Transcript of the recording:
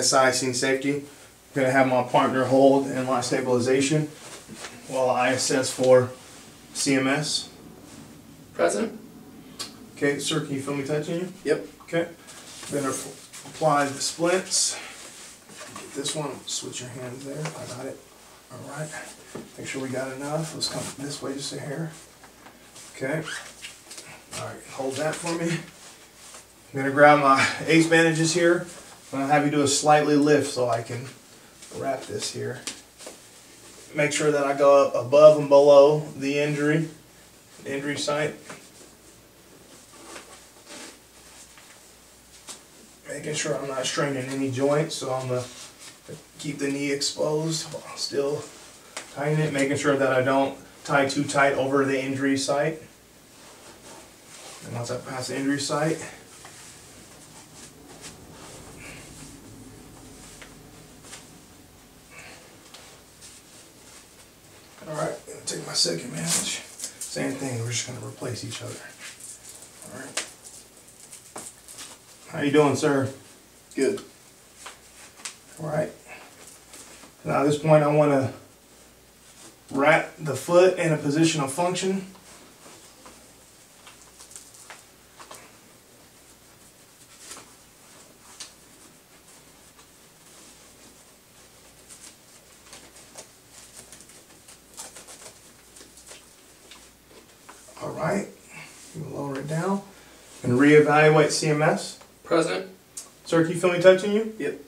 SI scene safety. I'm going to have my partner hold inline stabilization while I assess for CMS. Present. Okay, sir, can you feel me touching you? Yep. Okay. Then apply the splints. Get this one, switch your hands there. I got it. Alright. Make sure we got enough. Let's come this way just a hair. Okay. Alright, hold that for me. I'm going to grab my ace bandages here. I'm going to have you do a slightly lift so I can wrap this here. Make sure that I go up above and below the injury site. Making sure I'm not straining any joints, so I'm going to keep the knee exposed while still tighten it, making sure that I don't tie too tight over the injury site. And once I pass the injury site, alright, I'm going to take my second bandage. Same thing, we're just going to replace each other. Alright. How you doing, sir? Good. Alright. Now at this point I want to wrap the foot in a position of function. Alright, we'll lower it down and reevaluate CMS. Present. Sir, can you feel me touching you? Yep.